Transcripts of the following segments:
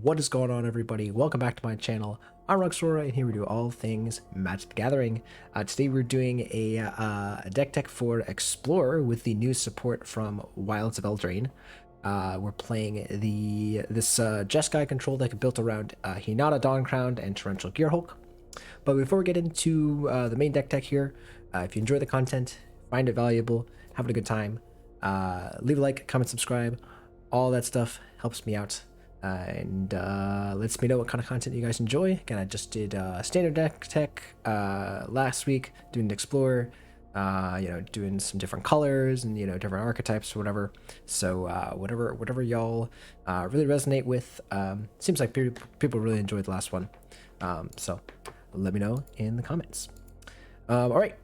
What is going on, everybody? Welcome back to my channel. I'm Roxora, and here we do all things Magic the Gathering. Today we're doing a deck tech for Explorer with the new support from Wilds of Eldraine. We're playing this Jeskai control deck built around Hinata Dawncrowned and Torrential Gearhulk. But before we get into the main deck tech here, if you enjoy the content, find it valuable, having a good time, leave a like, comment, subscribe. All that stuff helps me out. And lets me know what kind of content you guys enjoy. Again, I just did standard deck tech last week, doing the Explorer, doing some different colors and different archetypes or whatever. So whatever y'all really resonate with. Seems like people really enjoyed the last one. So let me know in the comments. All right.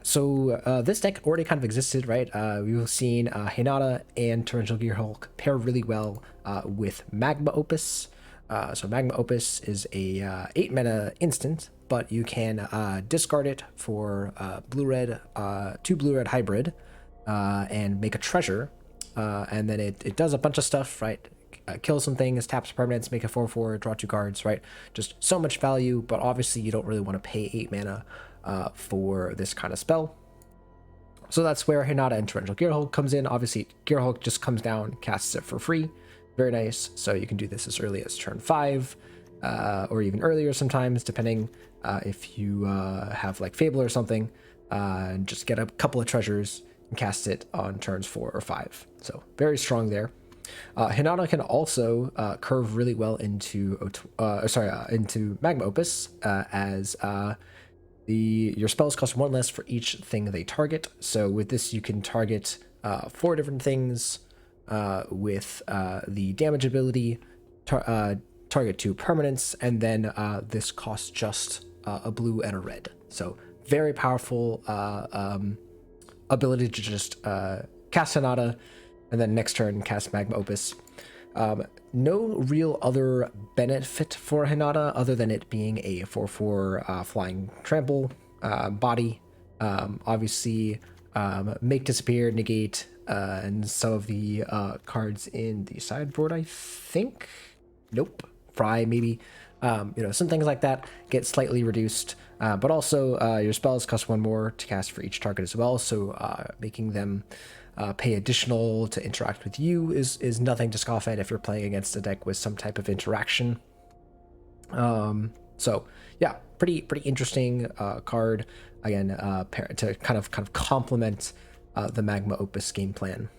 So this deck already kind of existed, right? We've seen Hinata and Torrential Gearhulk pair really well with Magma Opus. So Magma Opus is a 8 mana instant, but you can discard it for blue-red, 2 blue-red hybrid, and make a treasure. And then it does a bunch of stuff, right? Kill some things, taps permanents, make a 4/4, draw 2 cards, right? Just so much value, but obviously you don't really want to pay 8 mana for this kind of spell. So that's where Hinata and Torrential Gearhulk comes in. Obviously, Gearhulk just comes down, casts it for free. Very nice. So you can do this as early as turn 5, or even earlier sometimes, depending if you have like Fable or something, and just get a couple of treasures and cast it on turns 4 or 5. So very strong there. Hinata can also curve really well into Magma Opus, as your spells cost 1 less for each thing they target. So with this, you can target 4 different things with the damage ability, target 2 permanents, and then this costs just a blue and a red. So very powerful ability to just cast Hinata, and then next turn cast Magma Opus. No real other benefit for Hinata other than it being a 4/4 flying trample body. Obviously, make disappear, negate, and some of the cards in the sideboard, I think. Nope. Fry, maybe. Some things like that get slightly reduced, but also your spells cost 1 more to cast for each target as well, so making them pay additional to interact with you is nothing to scoff at if you're playing against a deck with some type of interaction. So yeah, pretty interesting card, again, to kind of complement the Magma Opus game plan.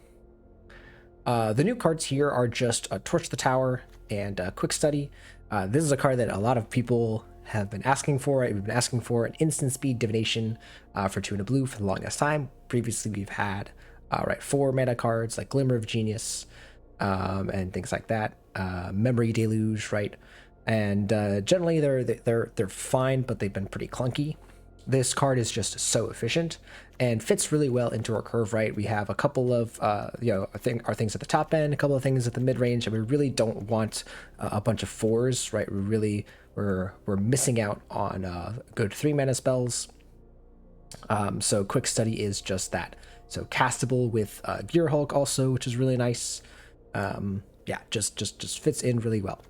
The new cards here are just Torch the Tower and Quick Study. This is a card that a lot of people have been asking for. We've been asking for an instant speed divination for 2 and a blue for the longest time. Previously, we've had 4 mana cards like Glimmer of Genius, and things like that. Memory Deluge, right? And generally they're fine, but they've been pretty clunky. This card is just so efficient and fits really well into our curve, right? We have a couple of our things at the top end, a couple of things at the mid range, and we really don't want a bunch of 4s, right? We're missing out on good 3 mana spells. So Quick Study is just that. So castable with Gearhulk also, which is really nice. Just fits in really well.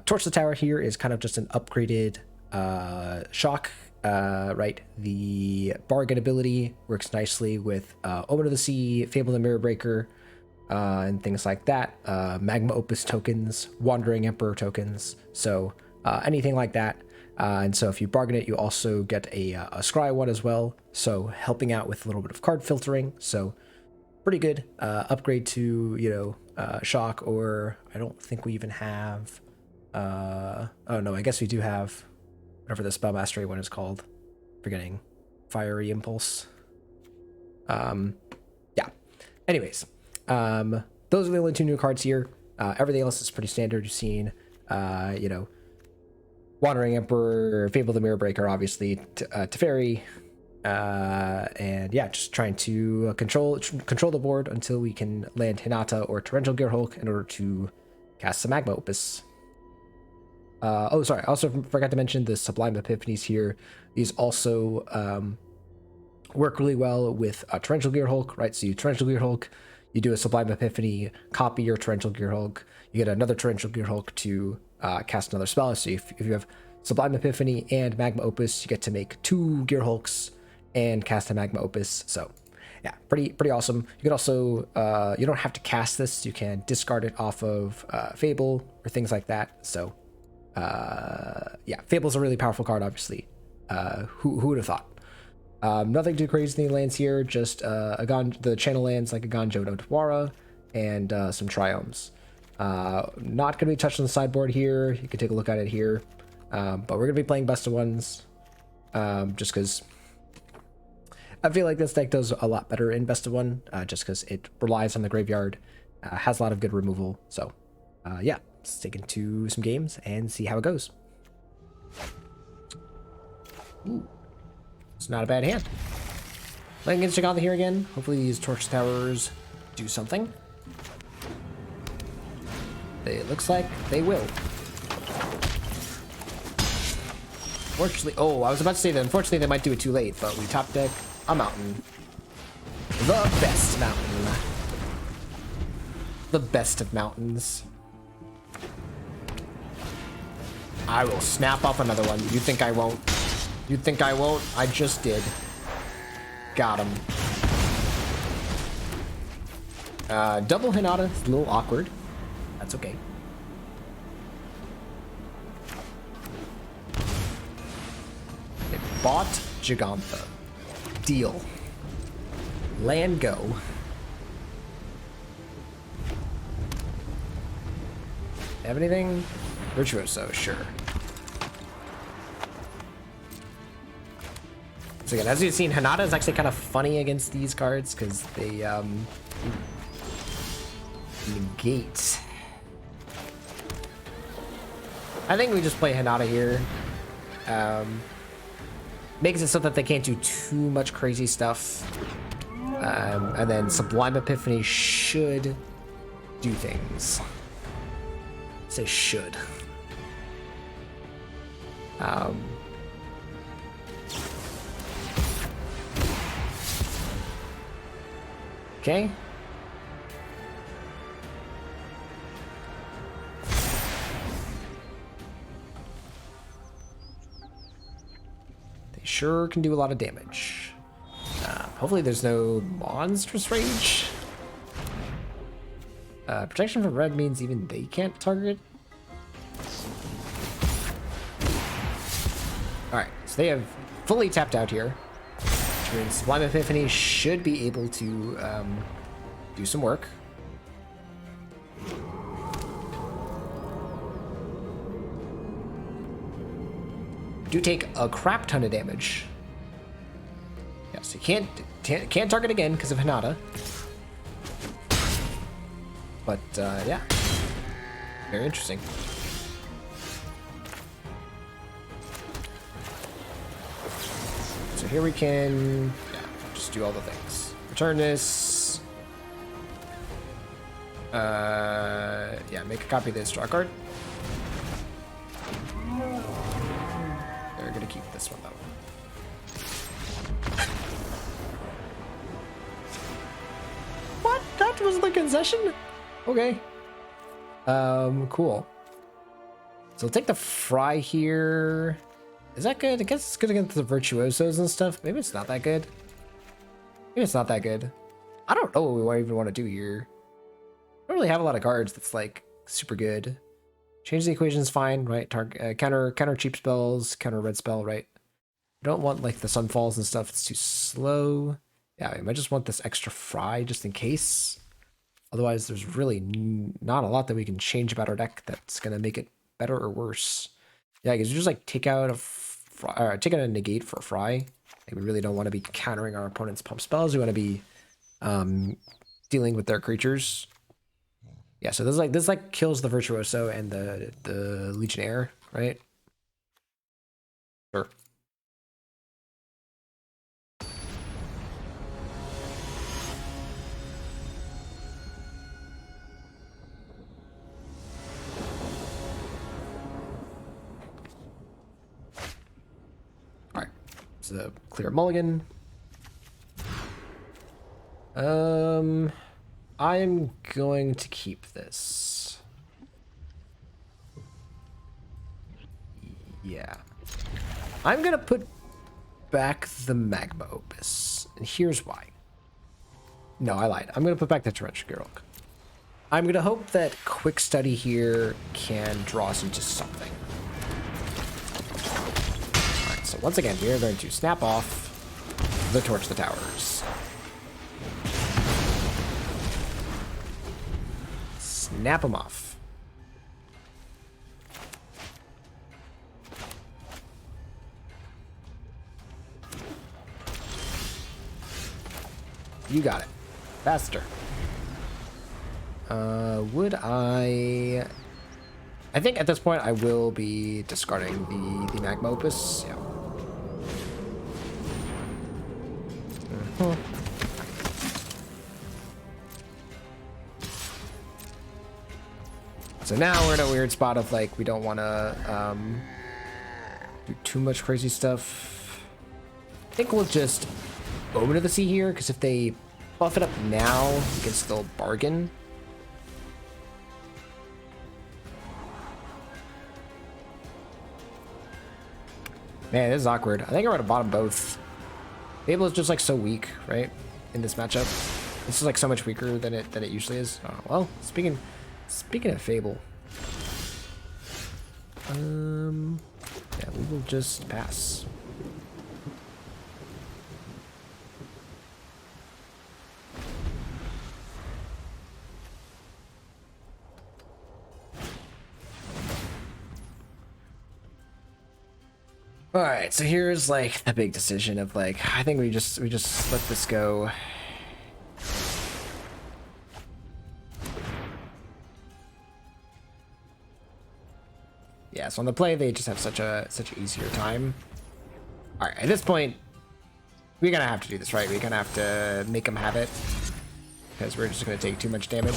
Torch the Tower here is kind of just an upgraded shock, right? The bargain ability works nicely with Omen of the Sea, Fable the Mirror Breaker, and things like that. Magma Opus tokens, Wandering Emperor tokens. So anything like that. And so if you bargain it, you also get a scry one as well, so helping out with a little bit of card filtering. So pretty good upgrade to shock, or I don't think we even have oh no, I guess we do have whatever the spell mastery one is called, forgetting, Fiery Impulse. Anyways, those are the only 2 new cards here. Everything else is pretty standard. You've seen Wandering Emperor, Fable the Mirror Breaker, obviously, Teferi, and yeah, just trying to control the board until we can land Hinata or Torrential Gearhulk in order to cast some Magma Opus. Oh, sorry, I also forgot to mention the Sublime Epiphanies here. These also work really well with Torrential Gearhulk, right? So you Torrential Gearhulk, You do a Sublime Epiphany, copy your Torrential Gearhulk, you get another Torrential Gearhulk to cast another spell. So if you have Sublime Epiphany and Magma Opus, you get to make 2 Gearhulks and cast a Magma Opus. So yeah, pretty awesome. You can also, you don't have to cast this. You can discard it off of Fable or things like that. So yeah, Fable's a really powerful card, obviously. Who would have thought? Nothing too crazy in the lands here, just the channel lands like a Ganjo no Tawara and some Triomes. Not going to be touched on the sideboard here. You can take a look at it here. But we're going to be playing best of ones just because I feel like this deck does a lot better in best of one, just because it relies on the graveyard, has a lot of good removal. So yeah, let's take into some games and see how it goes. Ooh. It's not a bad hand. Playing against Jeskai here again. Hopefully these Torch Towers do something. It looks like they will. Fortunately, oh, I was about to say that unfortunately they might do it too late, but we top deck a mountain. The best mountain. The best of mountains. I will snap off another one. You think I won't? You think I won't? I just did. Got him. Double Hinata is a little awkward. That's okay. It bought Gigantha. Deal. Land go. Have anything? Virtuoso, sure. So again, as you've seen, Hinata is actually kind of funny against these cards because they negate. I think we just play Hinata here. Makes it so that they can't do too much crazy stuff. And then Sublime Epiphany should do things. Say should. Okay. They sure can do a lot of damage. Hopefully there's no Monstrous Rage. Protection from red means even they can't target. Alright, so they have fully tapped out here. Which means Sublime Epiphany should be able to do some work. Do take a crap ton of damage. Yes, you can't target again because of Hinata. But yeah, very interesting. So here we can just do all the things. Return this. Yeah, make a copy of this draw card. They're gonna keep this one though. What? That was the concession? Okay. Cool. So we'll take the Fry here. Is that good? I guess it's good against the Virtuosos and stuff. Maybe it's not that good. Maybe it's not that good. I don't know what we even want to do here. I don't really have a lot of cards that's like super good. Change the equation is fine, right? Counter cheap spells, counter red spell, right? I don't want like the Sunfalls and stuff. It's too slow. Yeah, I might just want this extra Fry just in case. Otherwise, there's really not a lot that we can change about our deck that's gonna make it better or worse. Yeah, because you just like take out a negate for a Fry. Like, we really don't want to be countering our opponent's pump spells. We want to be dealing with their creatures. Yeah, so this kills the Virtuoso and the Legionnaire, right? Sure. Alright. So clear mulligan. I'm going to keep this. Yeah. I'm gonna put back the Magma Opus, and here's why. No, I lied. I'm gonna put back the Torrential Girl. I'm gonna hope that Quick Study here can draw us into something. Alright, so once again, we are going to snap off the Torch the Towers. Snap them off. You got it. Faster. Would I think at this point I will be discarding the Magma Opus. Yeah. So now we're in a weird spot of like we don't want to do too much crazy stuff. I think we'll just Omen of the Sea here, because if they buff it up now, we can still bargain. Man, this is awkward. I think I'm going to bottom both. Fable is just like so weak, right? In this matchup. This is like so much weaker than it usually is. Oh, well, speaking of Fable. Yeah, we will just pass. All right, so here's like the big decision of like, I think we just let this go. Yeah, so on the play they just have such an easier time. All right, at this point, we're gonna have to do this, right? We're gonna have to make them have it because we're just gonna take too much damage.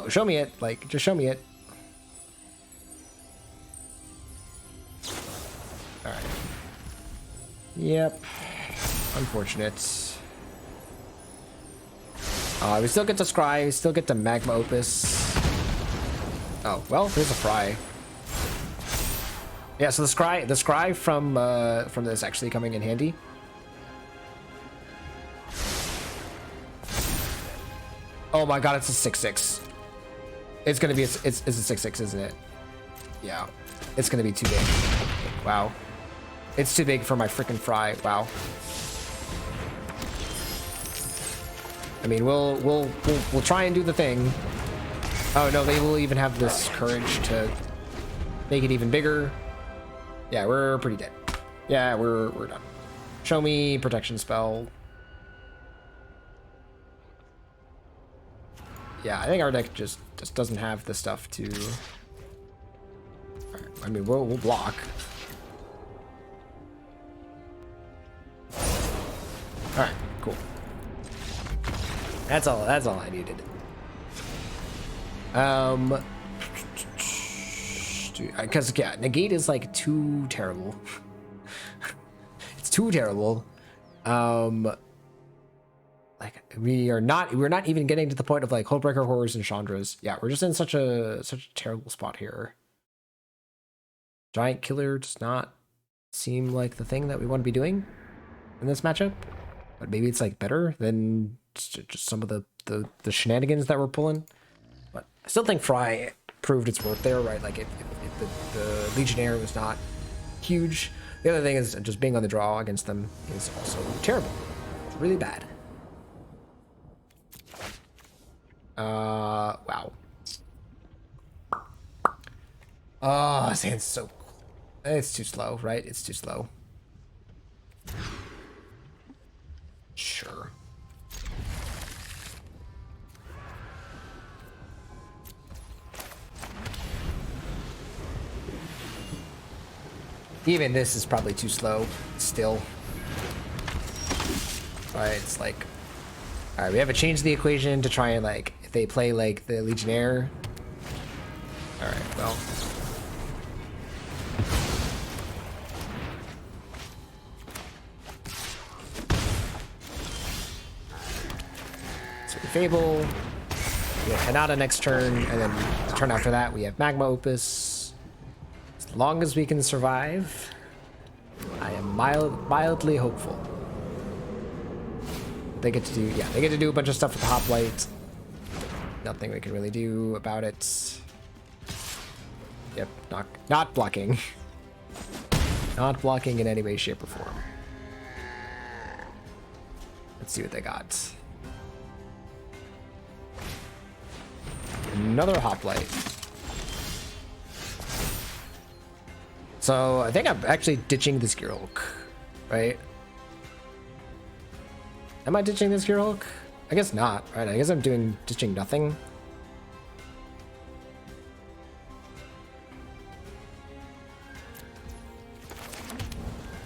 Show me it, like, just show me it. Alright. Yep. Unfortunate. We still get to Scry, we still get the Magma Opus. Oh, well, there's a Fry. Yeah, so the Scry from this actually coming in handy. Oh my god, it's a 6/6. It's gonna be it's a 6/6, isn't it? Yeah. It's gonna be too big. Wow. It's too big for my freaking Fry. Wow. I mean, we'll try and do the thing. Oh no, they will even have this courage to make it even bigger. Yeah, we're pretty dead. Yeah, we're done. Show me protection spell. Yeah, I think our deck just doesn't have the stuff to. Right, I mean, we'll block. All right, cool. That's all I needed. Because yeah, negate is like too terrible. It's too terrible. Like we're not even getting to the point of like Hullbreaker, Horrors, and Chandras. Yeah, we're just in such a terrible spot here. Giant Killer does not seem like the thing that we want to be doing in this matchup. But maybe it's like better than just some of the shenanigans that we're pulling. But I still think Fry proved its worth there, right? Like if the Legionnaire was not huge. The other thing is just being on the draw against them is also terrible. It's really bad. Wow. Oh, Sand's so cool. It's too slow, right? It's too slow. Sure. Even this is probably too slow still. Right, it's like, all right, we have to change the equation to try and like, if they play like the Legionnaire. All right, well. Fable. We have Hinata next turn, and then the turn after that we have Magma Opus. As long as we can survive, I am mildly hopeful. They get to do, yeah, they get to do a bunch of stuff with the Hoplite. Nothing we can really do about it. Yep, not blocking. Not blocking in any way, shape, or form. Let's see what they got. Another Hoplite. So I think I'm actually ditching this Gearhulk, right? Am I ditching this Gearhulk? I guess not, right? I guess I'm ditching nothing.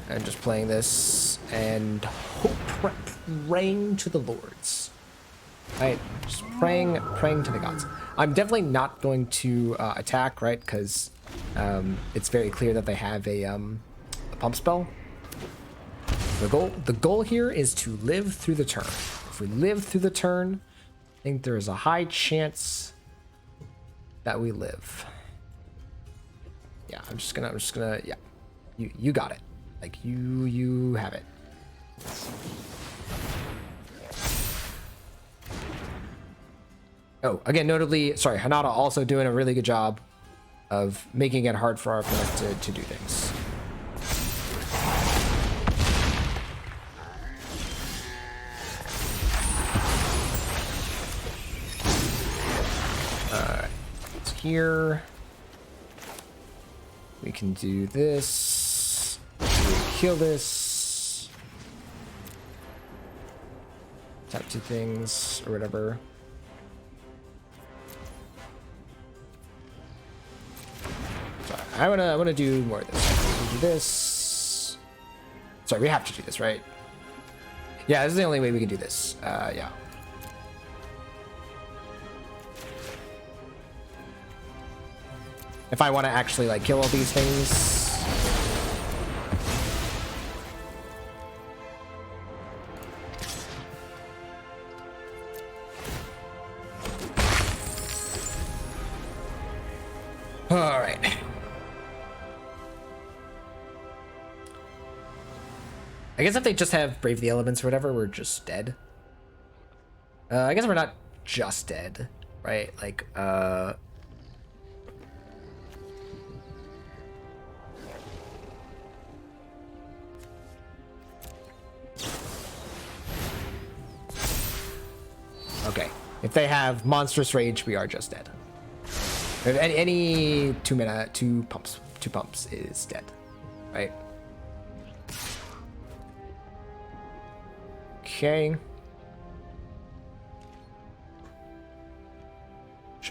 I'm just playing this and praying to the lords. Right, just praying to the gods. I'm definitely not going to attack, right? Because it's very clear that they have a pump spell. The goal here is to live through the turn. If we live through the turn, I think there is a high chance that we live. Yeah, I'm just gonna, yeah, you got it. Like you have it. Oh, again, notably, sorry, Hinata also doing a really good job of making it hard for our opponent to do things. Alright, it's here. We can do this. Kill this. Tap two things or whatever. Sorry, I wanna do more of this. Do this. Sorry, we have to do this, right? Yeah, this is the only way we can do this. Yeah. If I want to actually like kill all these things. All right. I guess if they just have Brave the Elements or whatever, we're just dead. I guess we're not just dead, right? Like, okay. If they have Monstrous Rage, we are just dead. If any 2 mana, two pumps is dead, right? Okay.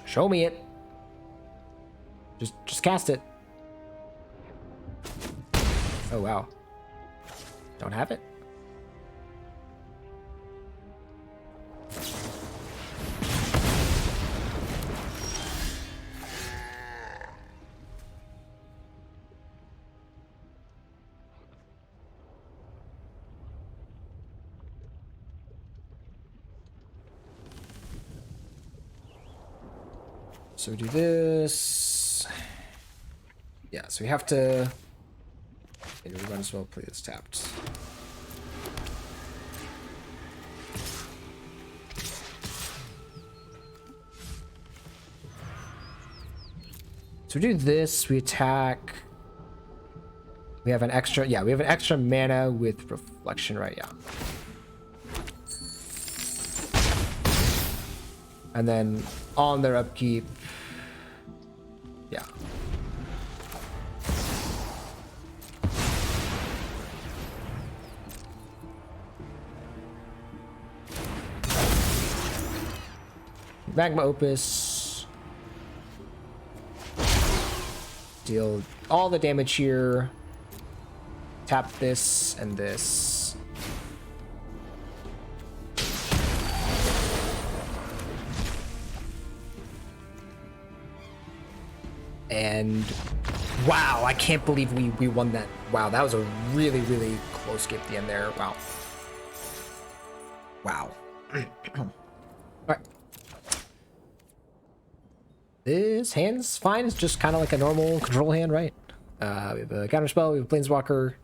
Show me it. Just cast it. Oh wow. Don't have it. So do this. Yeah, so we have to. Maybe we might as well play this tapped. So we do this, we attack. We have an extra, yeah, we have an extra mana with reflection, right? Yeah. And then on their upkeep, yeah. Magma Opus. Deal all the damage here. Tap this and this. And wow, I can't believe we won that. Wow, that was a really, really close game at the end there. Wow. Wow. Alright. This hand's fine. It's just kind of like a normal control hand, right? We have a counterspell, we have a planeswalker.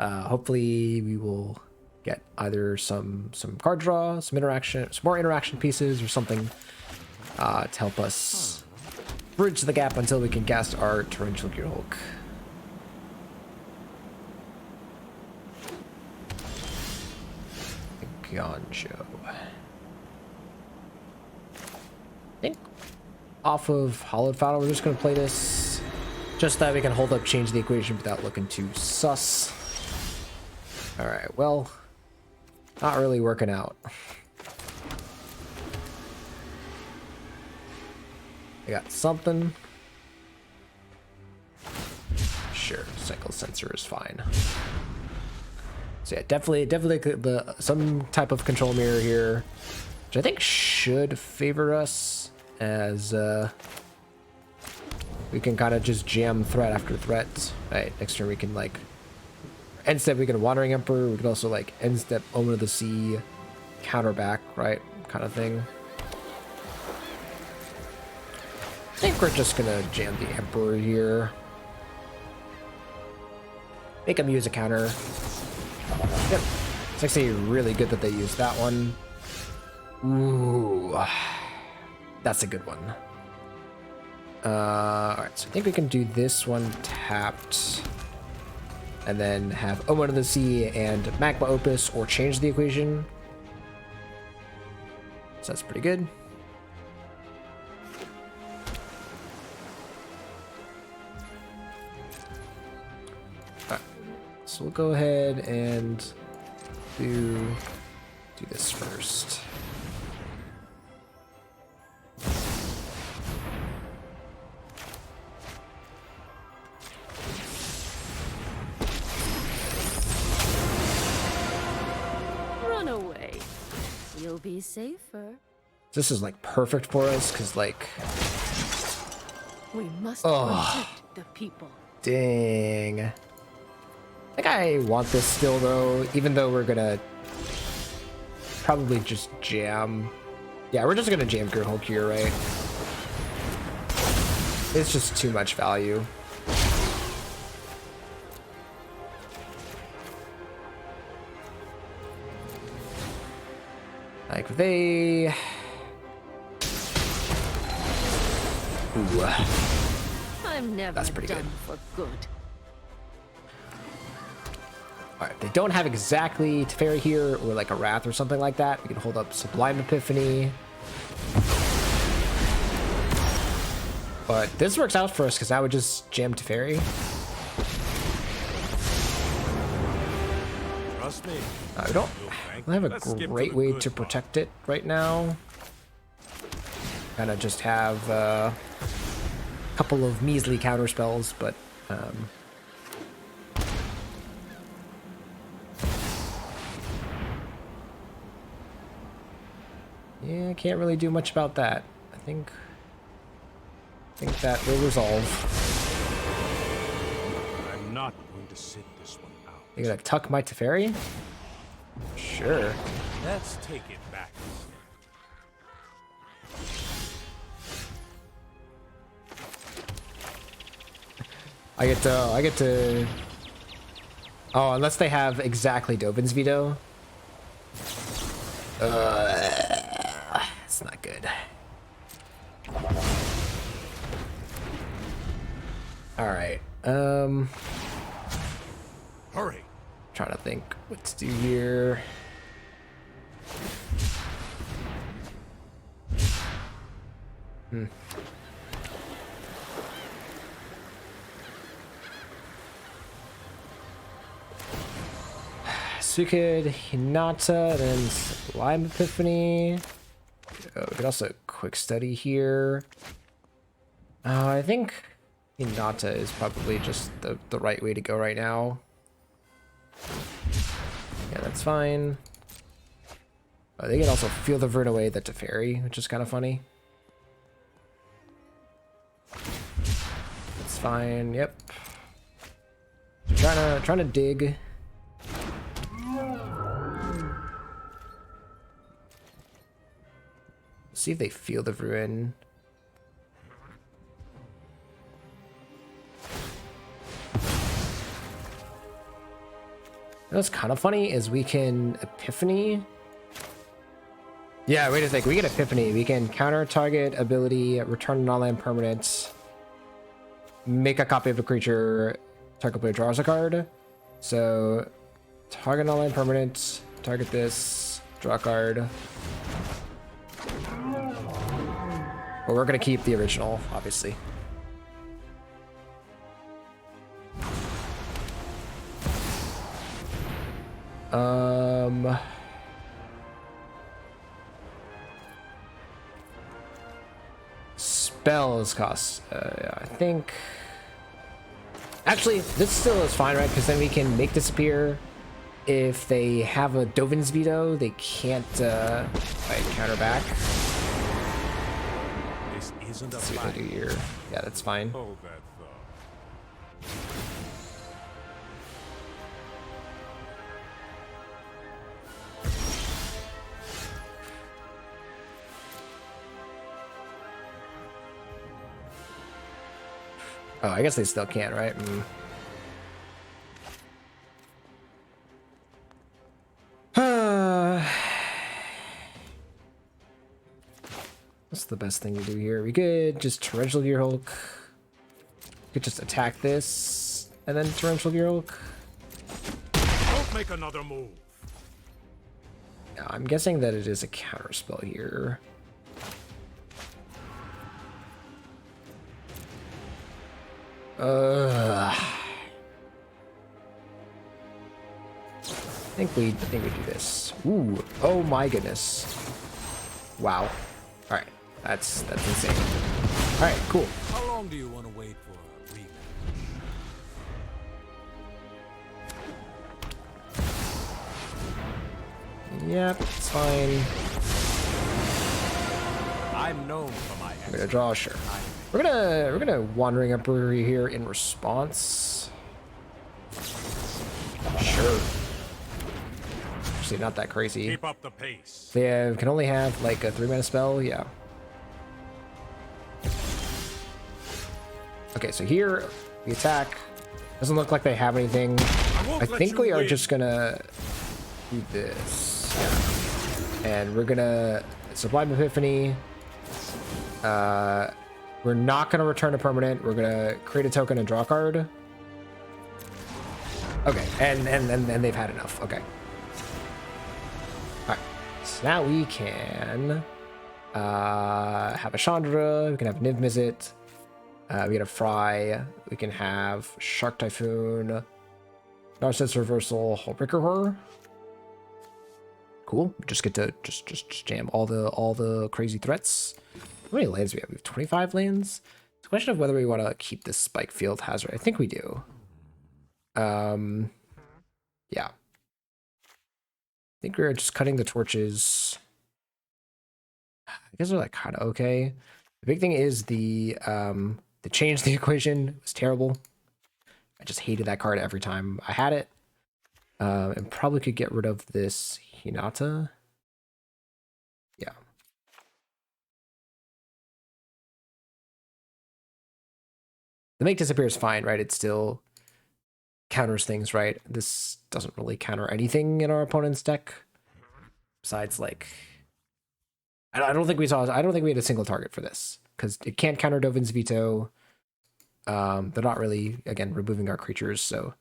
Hopefully we will get either some card draw, some more interaction pieces or something to help us bridge the gap until we can cast our Torrential Gear Hulk. Gonjo. I think off of Hollowed File, we're just going to play this just that we can hold up change the equation without looking too sus. Alright, well, not really working out. I got something. Sure, cycle sensor is fine. So yeah, definitely some type of control mirror here, which I think should favor us, as we can kind of just jam threat after threat. Right, next turn we can like end step, we can Wandering Emperor, we can also like end step Omen of the Sea, counter back, right, kind of thing. I think we're just gonna jam the Emperor here. Make him use a counter. Yep. It's actually really good that they used that one. Ooh. That's a good one. Alright, so I think we can do this one tapped. And then have Omen of the Sea and Magma Opus, or change the equation. So that's pretty good. So we'll go ahead and do this first. Run away. You'll be safer. This is like perfect for us because like we must protect the people. Dang. I think I want this still though, even though we're gonna probably just jam. Yeah, we're just gonna jam Gear Hulk here, right? It's just too much value. Like they... Ooh. I'm never That's pretty done good. for good. Alright, they don't have exactly Teferi here, or like a Wrath or something like that. We can hold up Sublime Epiphany. But this works out for us, because I would just jam Teferi. Trust me. We don't have a great way to protect it right now. Kind of just have a couple of measly counter spells, but yeah, can't really do much about that. I think that will resolve. I'm not going to sit this one out. You gonna tuck my Teferi? Sure. Let's take it back. I get to. Oh, unless they have exactly Dovin's veto. It's not good. All right. Hurry. Trying to think what to do here. So we could Hinata, then Sublime Epiphany. Oh, we could also quick study here. I think Hinata is probably just the right way to go right now. Yeah, that's fine. They can also feel the Vern away the Teferi, which is kind of funny. That's fine. Yep. Trying to dig. See if they feel the ruin. What's kind of funny is we can Epiphany. Yeah, wait a sec. We get Epiphany. We can counter target ability, return non-land permanent, make a copy of a creature, target player draws a card. So, target non-land permanent, target this, draw a card. But we're going to keep the original, obviously. Spells cost, I think. Actually, this still is fine, right? Because then we can make disappear. If they have a Dovin's Veto, they can't counter back. This isn't a Let's see what they do here. Yeah, that's fine. Hold that thought. Oh, I guess they still can't, right? What's the best thing to do here? We could just Torrential Gear Hulk. We could just attack this and then Torrential Gear Hulk. Don't make another move. Yeah, I'm guessing that it is a counter spell here. I think we do this. Ooh, oh my goodness. Wow. All right, that's insane. All right, cool. How long do you want to wait for a rematch? Yep, it's fine. I'm known for my I'm gonna draw, sure. We're gonna Wandering Emperor here in response. Sure. Actually, not that crazy. Keep up the pace. They can only have like a 3-mana spell, yeah. Okay, so here we attack. Doesn't look like they have anything. I think we are just gonna do this. Yeah. And we're gonna Sublime Epiphany. We're not gonna return a permanent. We're gonna create a token and draw a card. Okay, and they've had enough. Okay. Alright. So now we can have a Chandra, we can have Niv Mizzet, we can have Fry, we can have Shark Typhoon, Narcissus Reversal, Hullbreaker Horror. Cool. Just get to just jam all the crazy threats. How many lands do we have? We have 25 lands. It's a question of whether we want to keep this Spike Field Hazard. I think we do. Yeah. I think we're just cutting the torches. I guess they're like kind of okay. The big thing is the change the equation was terrible. I just hated that card every time I had it. And probably could get rid of this Hinata. Yeah. The make disappear is fine, right? It still counters things, right? This doesn't really counter anything in our opponent's deck. Besides, like, I don't think we had a single target for this because it can't counter Dovin's Veto. They're not really, again, removing our creatures, so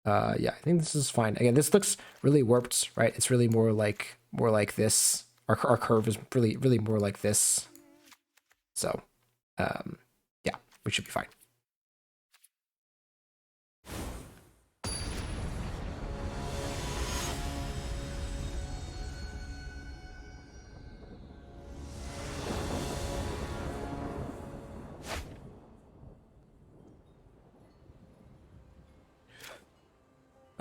yeah, I think this is fine. Again, this looks really warped, right? It's really more like this. Our curve is really more like this. So, yeah, we should be fine.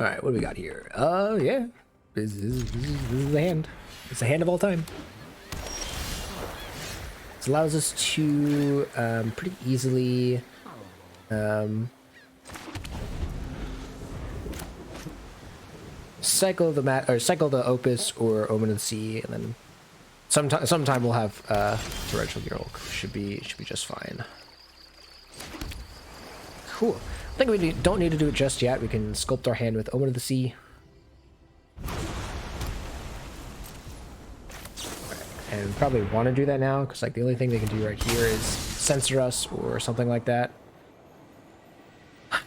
All right, what do we got here? Yeah, this is the hand. It's the hand of all time. This allows us to pretty easily cycle the Opus or Omen of the Sea, and then Sometime we'll have torrential gear Hulk. Should be just fine. Cool. I think we don't need to do it just yet. We can sculpt our hand with Omen of the Sea. And probably want to do that now, because like the only thing they can do right here is censor us or something like that.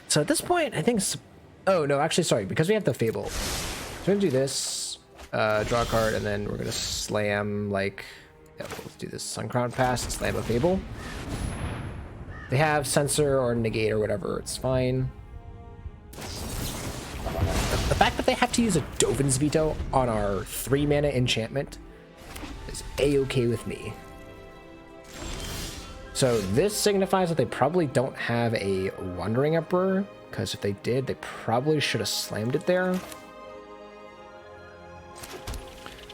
So at this point, I think... Oh, no, actually, sorry, because we have the Fable. So we're going to do this, draw a card, and then we're going to slam, like... Yeah, let's do this Suncrown Pass and slam a Fable. They have censor or negate or whatever, it's fine. The fact that they have to use a Dovin's Veto on our 3-mana enchantment is a-okay with me. So this signifies that they probably don't have a Wandering Emperor, because if they did, they probably should have slammed it there.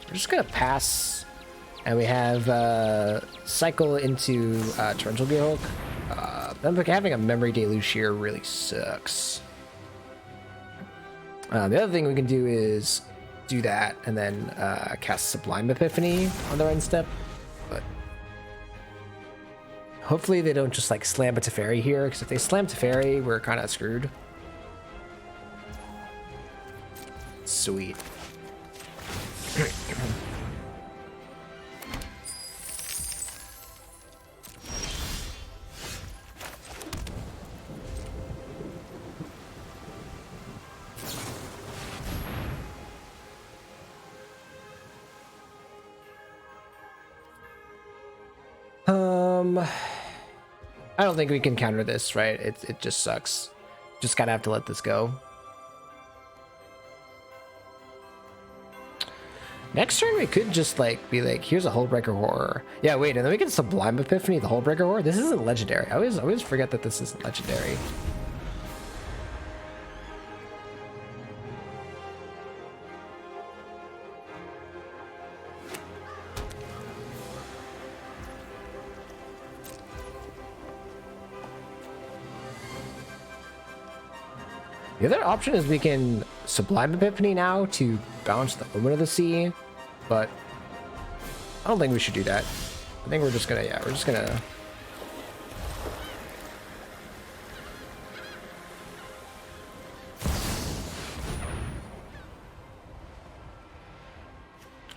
We're just gonna pass, and we have cycle into Torrential Gearhulk. Having a Memory Deluge here really sucks. The other thing we can do is do that and then cast Sublime Epiphany on their end step, but hopefully they don't just like slam a Teferi here, because if they slam Teferi, we're kind of screwed. Sweet. I don't think we can counter this, right? It just sucks. Just gotta have to let this go. Next turn we could just like be like, here's a Hullbreaker Horror. Yeah, wait, and then we can Sublime Epiphany the Hullbreaker Horror. This isn't legendary. I always forget that this isn't legendary. The other option is we can Sublime Epiphany now to bounce the Omen of the Sea, but I don't think we should do that. I think we're just gonna, yeah, we're just gonna...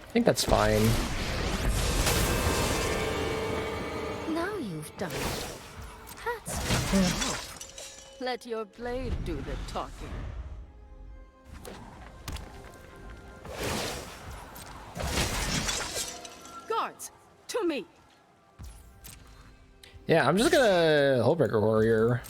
I think that's fine. Now you've done it. That's let your blade do the talking. Guards, to me. Yeah, I'm just gonna Hullbreaker Warrior.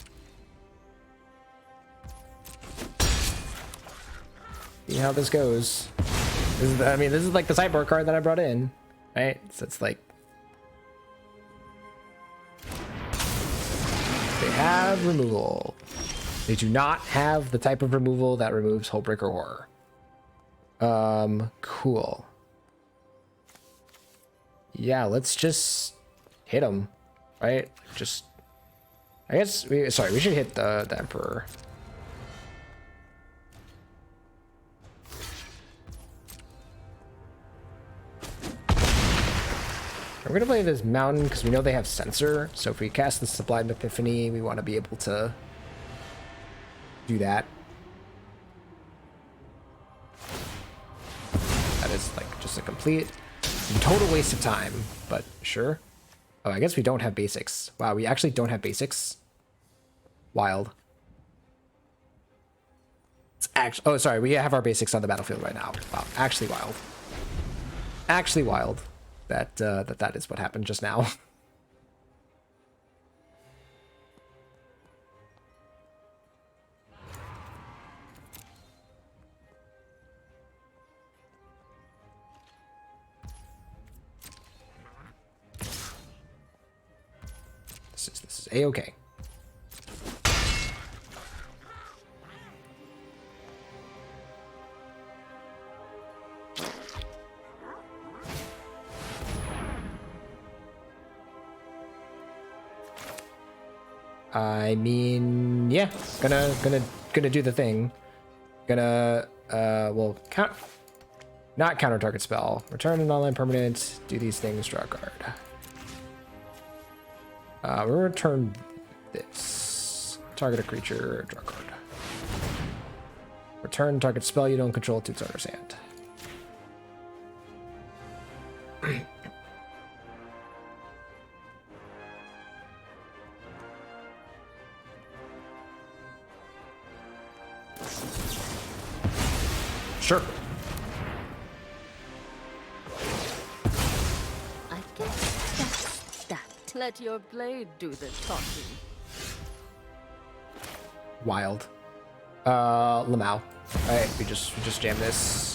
See how this goes. This is, I mean, this is like the sideboard card that I brought in, right? So it's like they have removal. They do not have the type of removal that removes Hullbreaker Horror. Cool. Yeah, let's just hit him, right? Just, I guess we should hit the Emperor. We're gonna play this Mountain because we know they have Censor, so if we cast the Sublime Epiphany, we want to be able to do that. That is like just a complete and total waste of time, but sure. Oh, I guess we don't have basics. Wow, we actually don't have basics. Wild. It's actually, oh, sorry, we have our basics on the battlefield right now. Wow, actually wild. Actually wild. That is what happened just now. This is a-okay. I mean, yeah, gonna do the thing. Gonna, well, count. Not counter target spell. Return an online permanent. Do these things. Draw a card. We'll return this. Target a creature. Draw a card. Return target spell you don't control to its owner's hand. Sure. I guess that's that. Let your blade do the talking. Wild. Lamau. Alright, we just jam this.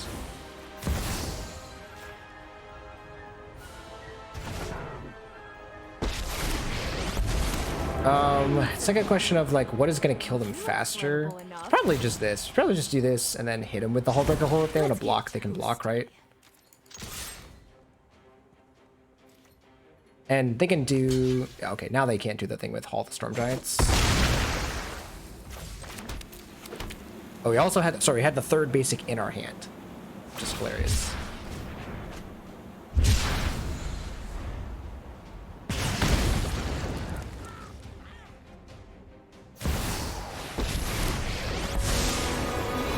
It's like a question of like what is gonna kill them faster. Probably just this. Probably just do this and then hit them with the Hullbreaker Hole if they want to block, they can block, right? And they can do okay, now they can't do the thing with Hall the Storm Giants. Oh, we also had, sorry, we had the third basic in our hand, which is hilarious.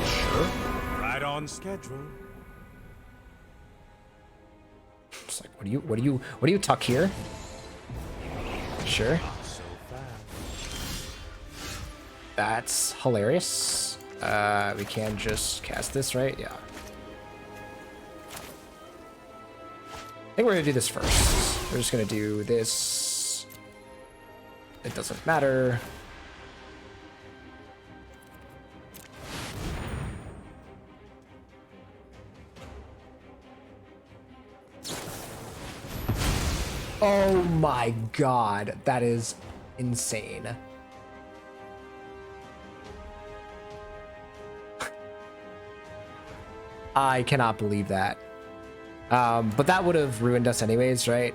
Sure. Right on schedule. Just like, what do you tuck here? Sure. Not so fast. That's hilarious. We can just cast this, right? Yeah. I think we're gonna do this first. We're just gonna do this. It doesn't matter. Oh my god, that is insane. I cannot believe that. But that would have ruined us anyways, right?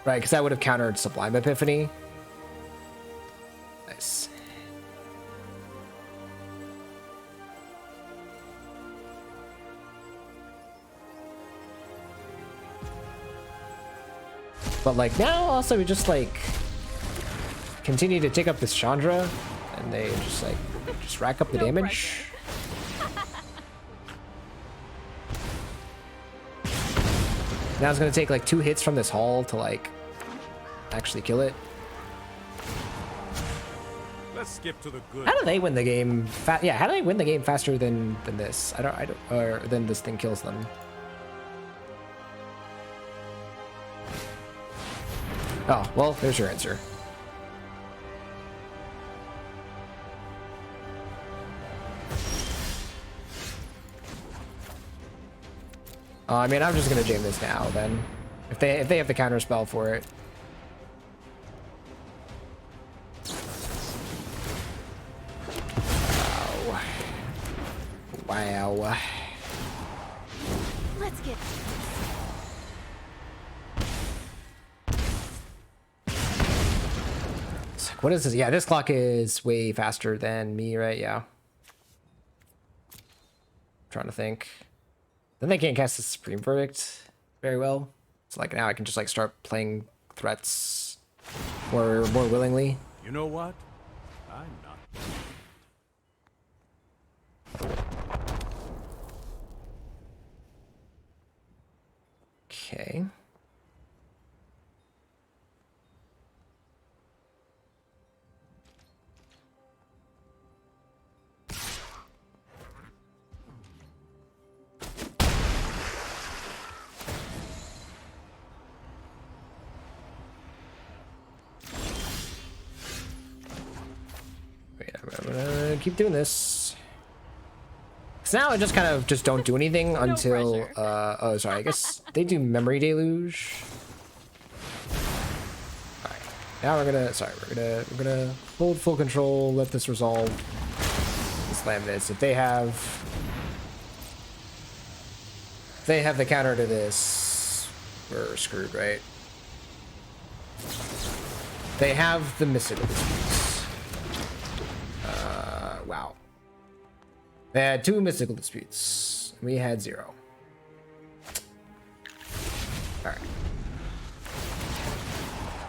Right, because that would have countered Sublime Epiphany. Nice. But like now also we just like continue to take up this Chandra and they just like just rack up the damage. Now it's gonna take like 2 hits from this Hall to like actually kill it. Let's skip to the good. How do they win the game? Yeah, how do they win the game faster than this? I don't, or than this thing kills them. Oh, well, there's your answer. I mean, I'm just gonna jam this now then. If they have the counter spell for it. Wow. Wow. Let's get It's like, what is this? Yeah, this clock is way faster than me, right? Yeah. Trying to think. Then they can't cast the Supreme Verdict very well. So like now I can just like start playing threats more willingly. You know what? I'm not. Okay. I'm gonna keep doing this. So now I just kind of just don't do anything until oh sorry, I guess they do Memory Deluge. Alright. Now we're gonna hold full control, let this resolve, and slam this. If they have the counter to this, we're screwed, right? They have the Mystical Disease. Wow. They had 2 mystical disputes. We had 0. All right.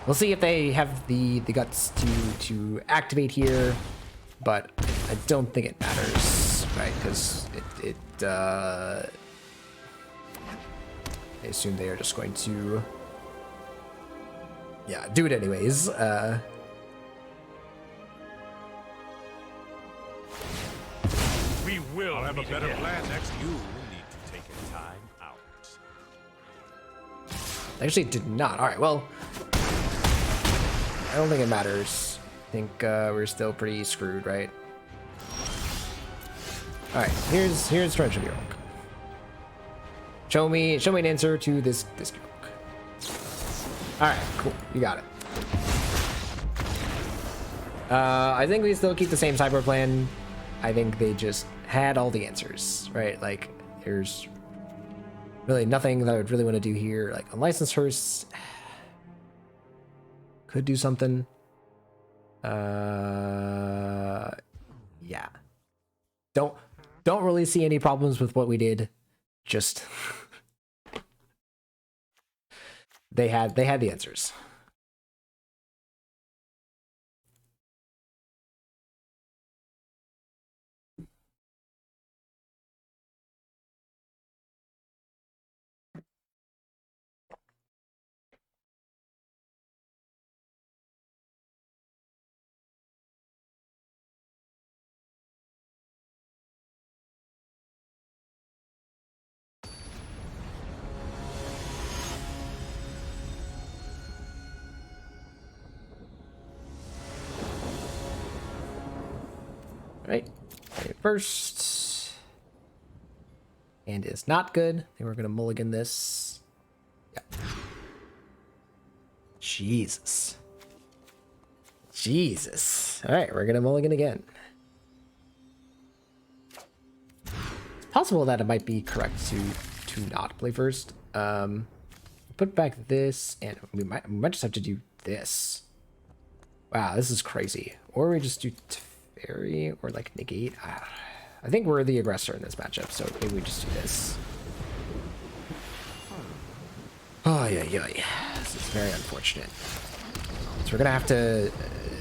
We'll see if they have the guts to activate here, but I don't think it matters, right? Because I assume they are just going to, yeah, do it anyways. We will have a better plan next. You need to take a time out. Actually, it did not. All right, well, I don't think it matters. I think we're still pretty screwed, right? All right, here's Friendship Yoke. Show me an answer to this yoke. All right, cool, you got it. I think we still keep the same cyber plan. I think they just had all the answers, right? Like, there's really nothing that I would really want to do here. Like, unlicensed hearse could do something. Yeah. Don't really see any problems with what we did. Just they had the answers. Right, first, and is not good. I think we're gonna mulligan this. Yeah. Jesus. All right, we're gonna mulligan again. It's possible that it might be correct to not play first. Put back this, and we might just have to do this. Wow, this is crazy. Or we just do Teferi or like negate. I think we're the aggressor in this matchup, so maybe we just do this. Oh yeah. This is very unfortunate. So we're gonna have to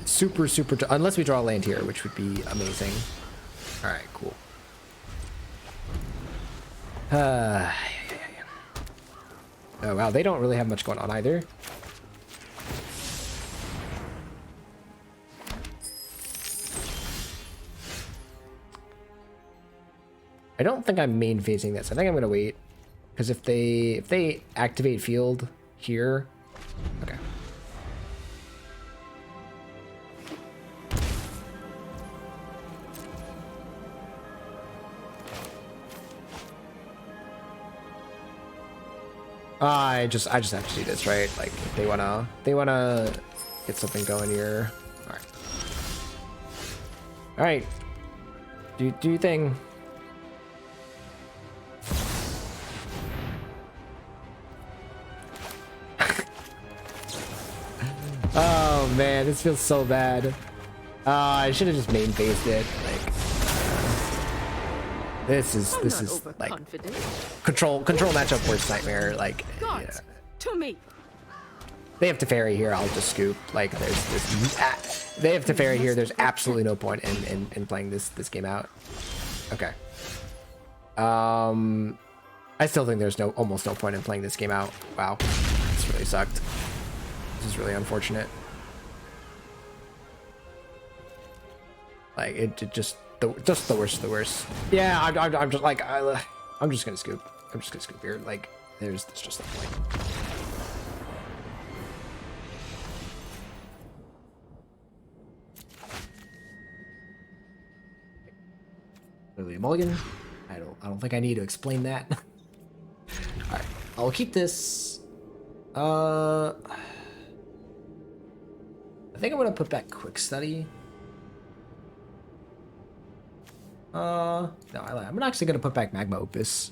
super unless we draw a land here, which would be amazing. All right, cool. Oh wow, they don't really have much going on either. I don't think I'm main phasing this. I think I'm gonna wait, because if they activate field here, okay. I just have to do this, right? Like, if they wanna get something going here. All right. Do your thing. Oh man, this feels so bad. I should have just main phased it. Like, this is like control matchup worst nightmare. Like, yeah. To me. They have Teferi here. I'll just scoop. Like, they have Teferi here. There's absolutely no point in playing this game out. Okay. I still think there's almost no point in playing this game out. Wow, this really sucked. This is really unfortunate. Like, it just the worst of the worst. Yeah, I'm just like I'm just gonna scoop. I'm just gonna scoop here. Like, there's just no point. Literally a mulligan. I don't think I need to explain that. All right, I'll keep this. I think I'm gonna put back quick study. No, I'm actually gonna put back magma opus.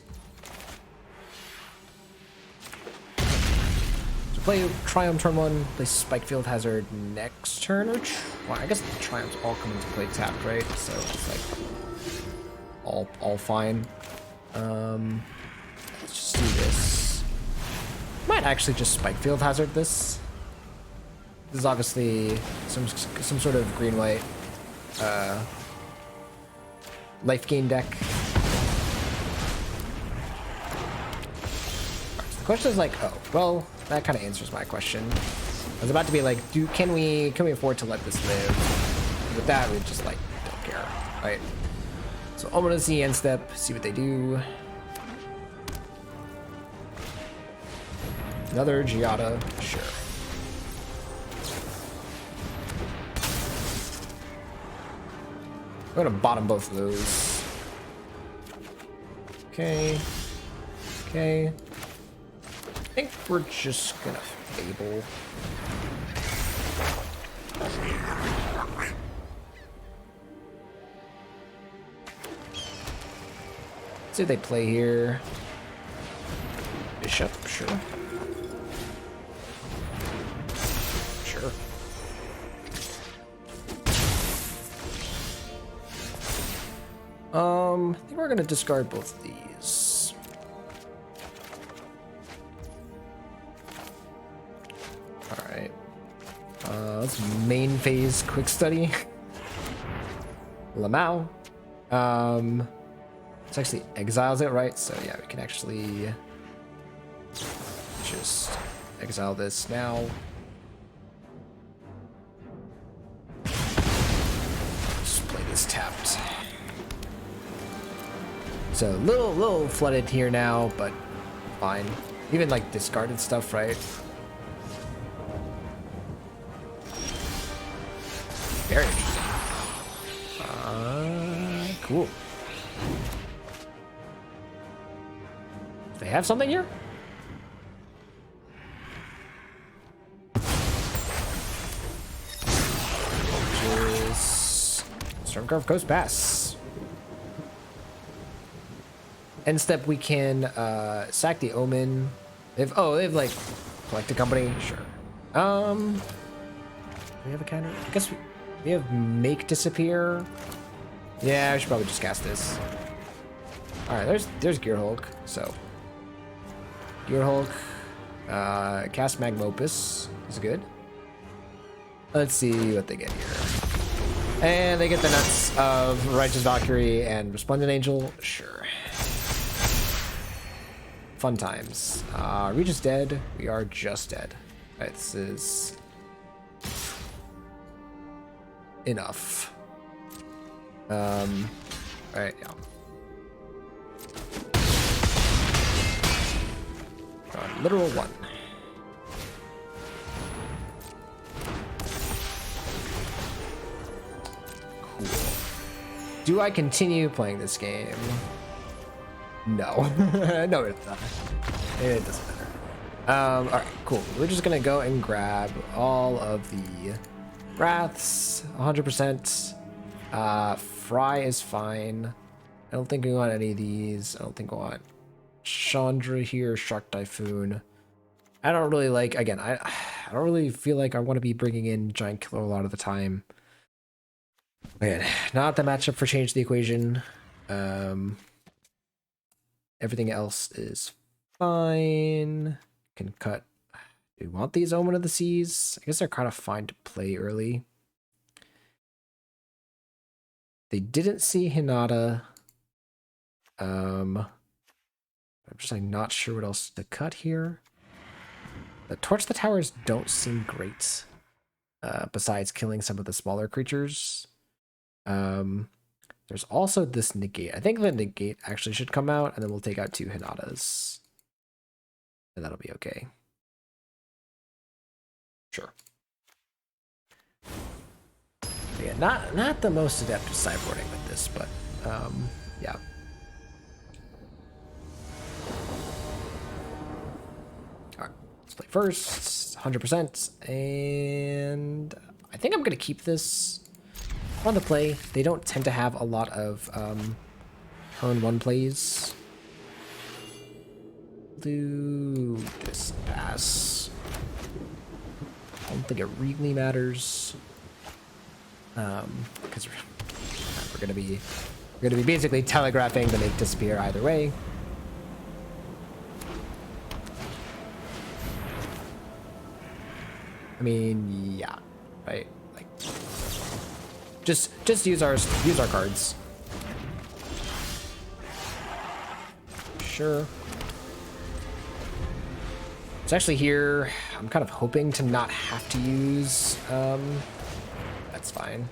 So play Triumph turn 1, play Spike Field Hazard next turn, or well, I guess the Triumphs all come into play tapped, right? So it's like all fine. Let's just do this. Might actually just spike field hazard this. This is obviously some sort of green-white life gain deck. The question is like, oh, well, that kind of answers my question. I was about to be like, can we afford to let this live? With that, we just like don't care, right? So I'm gonna see end step, see what they do. Another Giada, sure. I'm gonna bottom both of those. Okay. Okay. I think we're just gonna Fable. See what they play here. Bishop, sure. Sure. I think we're gonna discard both of these. Alright. Let's main phase quick study. Lamau. It's actually exiles it, right? So yeah, we can actually just exile this now. Just play this tapped. So little flooded here now, but fine. Even like discarded stuff, right? Very interesting. Cool. They have something here? Stormcarve Coast Pass. End step, we can sack the Omen. They have like collected company. Sure. Do we have a counter? I guess we have make disappear. Yeah, I should probably just cast this. All right, there's Gear Hulk. So Gear Hulk, cast Magmopus is good. Let's see what they get here. And they get the nuts of Righteous Valkyrie and Resplendent Angel. Sure. Fun times. Regis dead. We are just dead. Right, this is enough. Alright, yeah. Literal one. Cool. Do I continue playing this game? No. No, it doesn't. It doesn't matter. Alright, cool. We're just gonna go and grab all of the Wraths, 100%. Fry is fine. I don't think we want any of these. I don't think we want Chandra here, Shark Typhoon. I don't really like, again, I don't really feel like I want to be bringing in Giant Killer a lot of the time. Again, not the matchup for Change the Equation. Everything else is fine. Can cut. Do we want these Omen of the Seas? I guess they're kind of fine to play early. They didn't see Hinata. I'm just like not sure what else to cut here. The Torch the Towers don't seem great. Besides killing some of the smaller creatures. There's also this negate. I think the negate actually should come out, and then we'll take out 2 Hinatas. And that'll be okay. Sure. Yeah, not the most adept at sideboarding with this, but yeah. Alright, let's play first, 100%, and I think I'm gonna keep this on the play. They don't tend to have a lot of turn 1 plays. Do this pass. I don't think it really matters. Because we're gonna be We're gonna be basically telegraphing the make disappear either way. I mean, yeah, right? Like, just use our cards. Sure. It's actually here. I'm kind of hoping to not have to use. That's fine.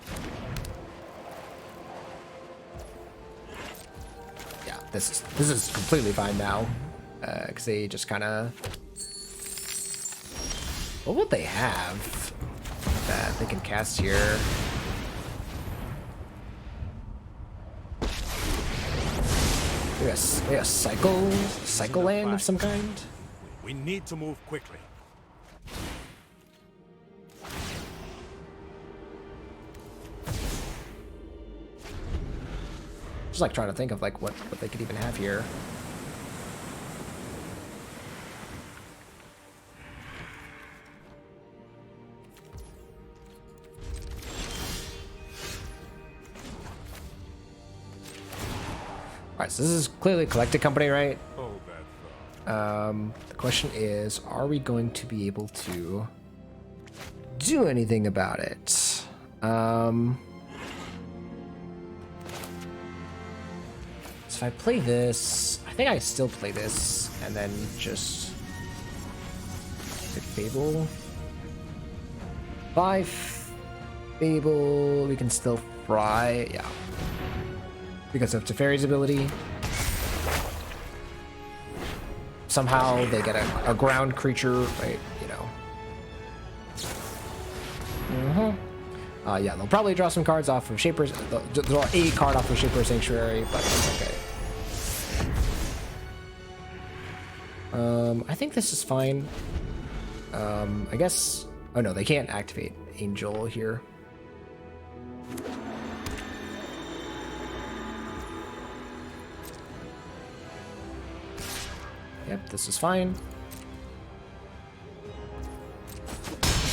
Yeah, this is completely fine now, because they just kind of. What would they have that they can cast here? Maybe a cycle land of some kind? We need to move quickly. Just like trying to think of like what they could even have here. Alright, so this is clearly a collected company, right? Oh, that The question is, are we going to be able to do anything about it? So if I play this, I think I still play this and then just hit Fable. By Fable, we can still fry, yeah. Because of Teferi's ability. Somehow they get a ground creature, right? You know. Yeah, they'll probably draw some cards off of Shaper's. They'll draw a card off of Shaper's Sanctuary, but that's okay. I think this is fine. I guess. Oh no, they can't activate Angel here. Yep, this is fine.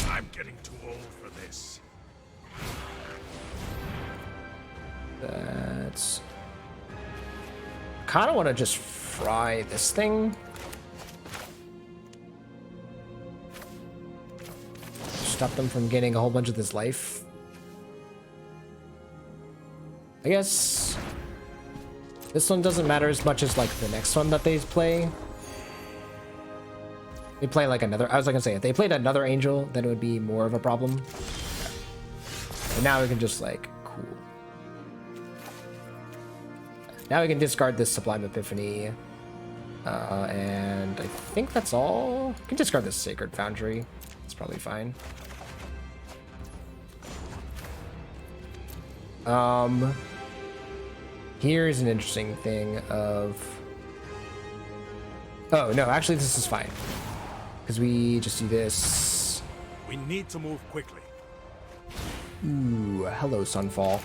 I'm getting too old for this. That's... kind of want to just fry this thing. Stop them from getting a whole bunch of this life. I guess this one doesn't matter as much as like the next one that they play. They play like another, I was gonna say, if they played another angel, then it would be more of a problem. And now we can just like, cool. Now we can discard this Sublime Epiphany. And I think that's all. We can discard this Sacred Foundry. It's probably fine. Here's an interesting thing of... oh, no, actually this is fine. Because we just do this. We need to move quickly. Ooh, hello, Sunfall.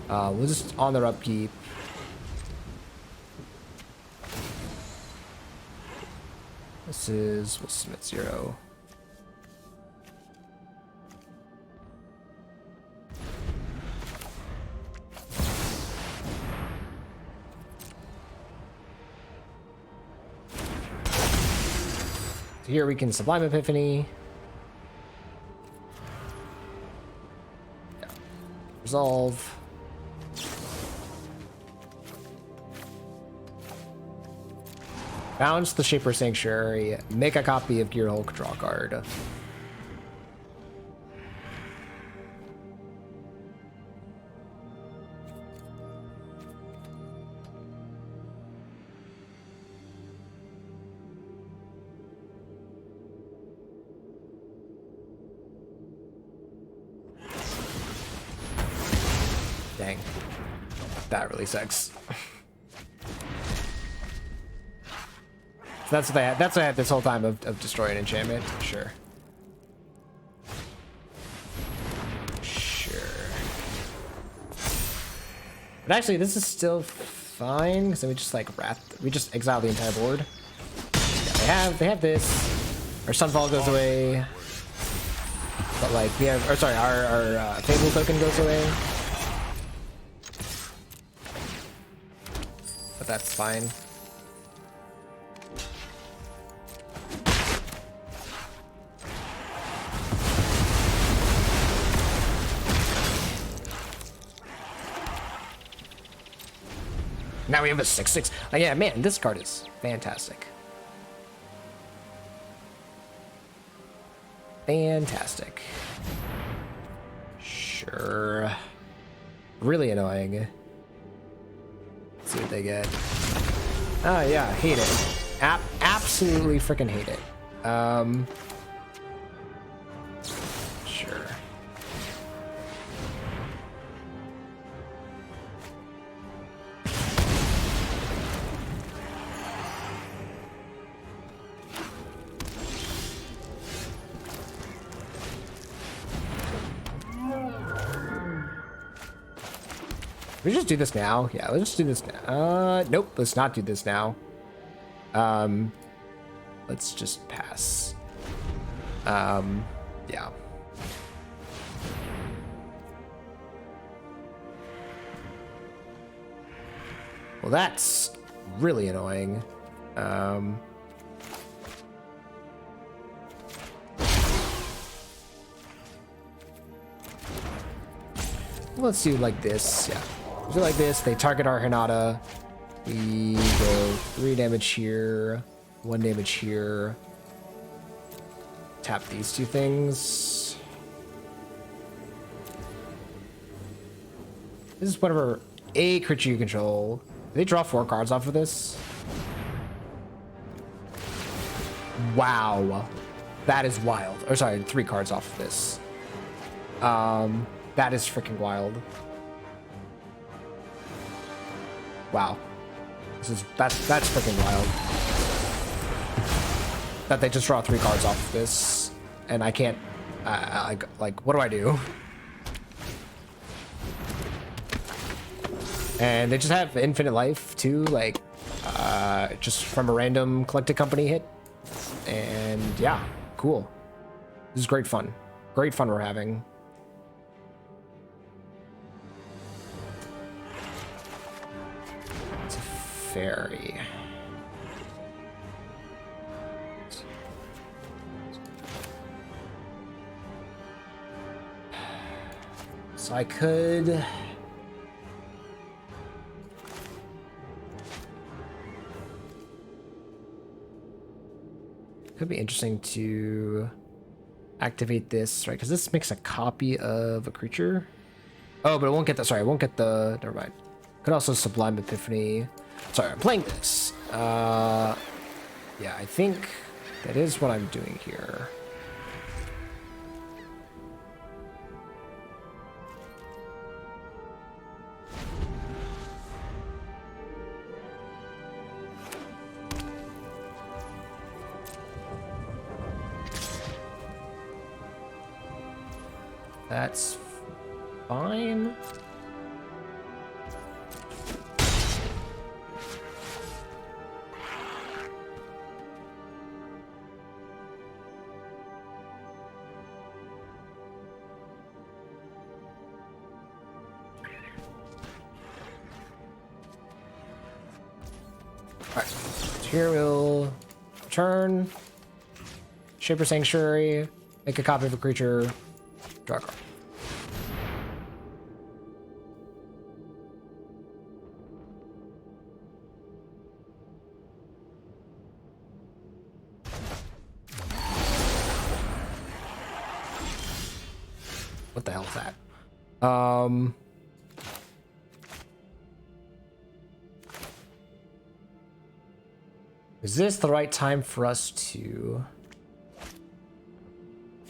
We'll just on their upkeep. This is, we'll submit 0. So here we can Sublime Epiphany. Yeah. Resolve. Bounce the Shaper Sanctuary, make a copy of Gear Hulk, draw card. Dang. That really sucks. That's what they had. That's what I had this whole time of destroying enchantment. Sure. Sure. But actually, this is still fine because then we just like we just exile the entire board. Yeah, they have this. Our Sunfall goes away. But like we have, or sorry, our Fable token goes away. but that's fine. Now we have a 6/6. Oh, yeah, man, this card is fantastic. Fantastic. Sure. Really annoying. Let's see what they get. Oh yeah, hate it. Absolutely freaking hate it. Sure. We just do this now. Yeah, let's just do this now. Nope, let's not do this now. Let's just pass. Yeah. Well, that's really annoying. Let's do like this. Yeah. Do like this, they target our Hinata. We go 3 damage here, 1 damage here. Tap these 2 things. This is whatever a creature you control. Do they draw 4 cards off of this? Wow. That is wild. Or sorry, 3 cards off of this. That is freaking wild. Wow, that's freaking wild. That they just draw 3 cards off of this, and I can't. Like, what do I do? And they just have infinite life too, like, just from a random collected company hit. And yeah, cool. This is great fun. Great fun we're having. Fairy. So I could be interesting to activate this, right? Because this makes a copy of a creature. Oh, but it won't get the, sorry, it won't get the, never mind. Could also Sublime Epiphany. Sorry, I'm playing this. Yeah, I think that is what I'm doing here. That's fine. Alright, so here we'll turn, Shaper Sanctuary, make a copy of a creature, draw a card. What the hell is that? Is this the right time for us to...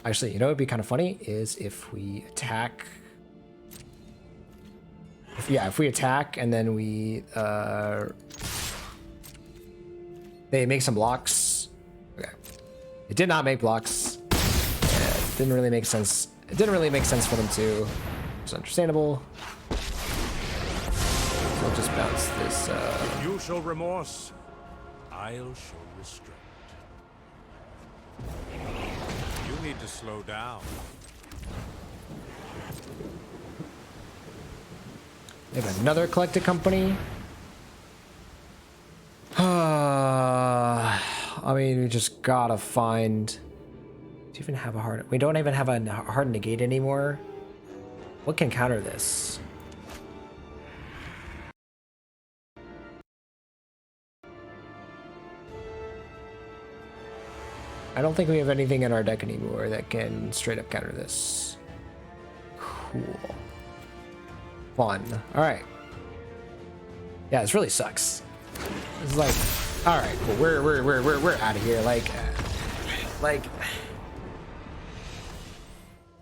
Actually, you know what would be kind of funny is if we attack... If we attack and then we... They make some blocks. Okay. It did not make blocks. It didn't really make sense. It didn't really make sense for them to. It's understandable. So we'll just bounce this. If you show remorse, I'll show restraint. You need to slow down. We have another collected company. I mean, we just gotta find. Do you even have a hard? We don't even have a hard negate anymore. What can counter this? I don't think we have anything in our deck anymore that can straight up counter this. Cool. Fun. All right. Yeah, this really sucks. It's like, all right, cool. We're out of here. Like.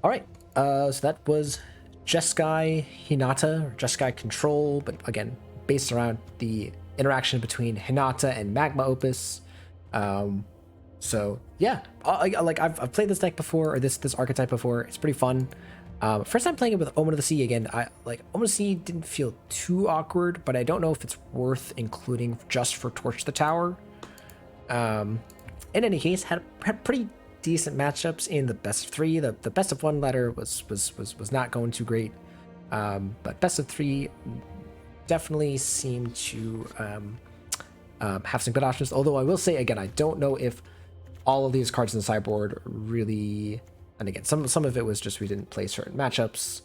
All right. So that was Jeskai Hinata, or Jeskai Control, but again, based around the interaction between Hinata and Magma Opus. So yeah, like I've played this deck before, or this archetype before. It's pretty fun. First time playing it with Omen of the Sea again. Omen of the Sea didn't feel too awkward, but I don't know if it's worth including just for Torch the Tower. In any case, had pretty decent matchups in the best of three. The best of one ladder was not going too great, but best of three definitely seemed to have some good options. Although I will say again, I don't know if all of these cards in the sideboard really, and again, some of it was just we didn't play certain matchups.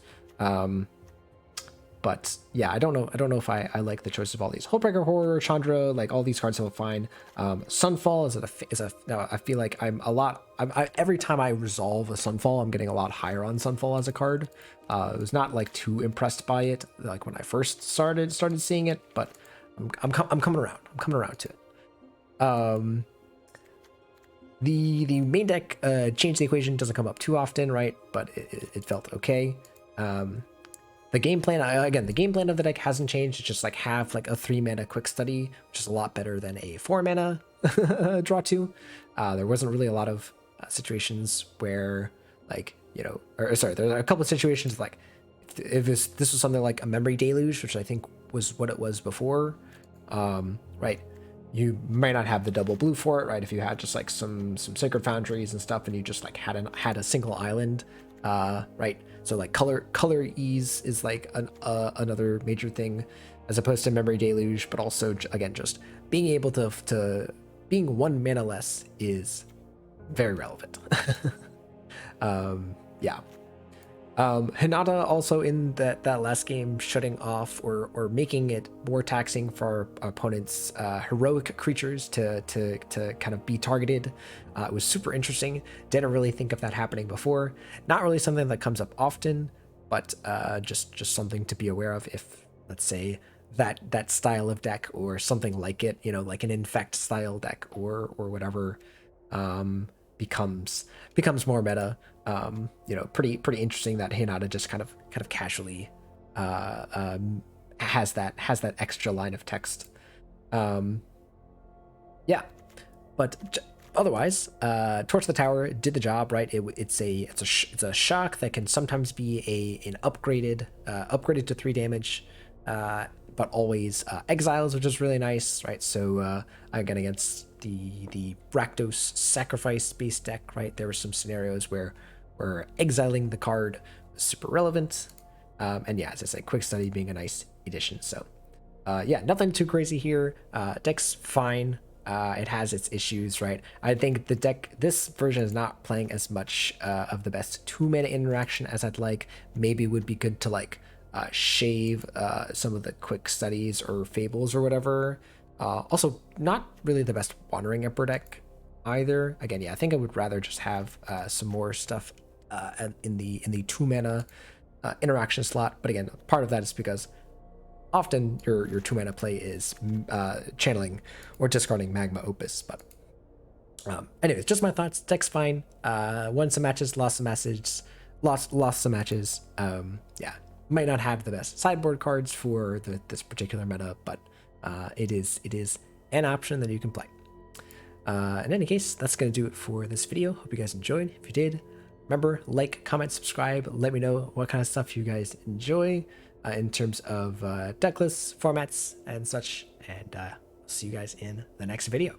But yeah, I don't know if I like the choice of all these. Hullbreaker Horror, Chandra, like all these cards feel fine. Sunfall I feel like every time I resolve a Sunfall, I'm getting a lot higher on Sunfall as a card. I was not like too impressed by it like when I first started seeing it, but I'm coming around. I'm coming around to it. The main deck change the equation doesn't come up too often, right? But it felt okay. The game plan, again, the game plan of the deck hasn't changed. It's just like have like a 3-mana quick study, which is a lot better than a 4-mana draw 2. There wasn't really a lot of situations where like, you know, or sorry, there are a couple of situations like if this was something like a Memory Deluge, which I think was what it was before, right? You might not have the double blue for it, right? If you had just like some Sacred Foundries and stuff, and you just like had a single island, right? So like color ease is like another major thing, as opposed to Memory Deluge. But also again, just being able to being 1 mana less is very relevant. Yeah. Hinata also in that last game shutting off or making it more taxing for our opponents' heroic creatures to kind of be targeted. It was super interesting. Didn't really think of that happening before. Not really something that comes up often, but just something to be aware of if, let's say, that style of deck or something like it, you know, like an Infect style deck or whatever, becomes more meta. You know, pretty interesting that Hinata just kind of casually has that extra line of text. Yeah, but otherwise, Torch the Tower did the job, right? It's a shock that can sometimes be an upgraded to 3 damage, but always exiles, which is really nice, right? So again, against the Rakdos sacrifice based deck, right? There were some scenarios where exiling the card was super relevant, and yeah, as I said, quick study being a nice addition. So yeah, nothing too crazy here. Deck's fine. It has its issues, right? I think this version is not playing as much of the best 2-mana interaction as I'd like. Maybe it would be good to like shave some of the quick studies or fables or whatever. Also, not really the best Wandering Emperor deck either. Again, yeah, I think I would rather just have some more stuff in the 2-mana interaction slot. But again, part of that is because often your 2-mana play is channeling or discarding Magma Opus. But anyways, just my thoughts. Deck's fine. Won some matches, lost some matches. Yeah, might not have the best sideboard cards for this particular meta, but it is an option that you can play. In any case, that's going to do it for this video. Hope you guys enjoyed. If you did, remember, like, comment, subscribe. Let me know what kind of stuff you guys enjoy in terms of deck lists, formats, and such. And see you guys in the next video.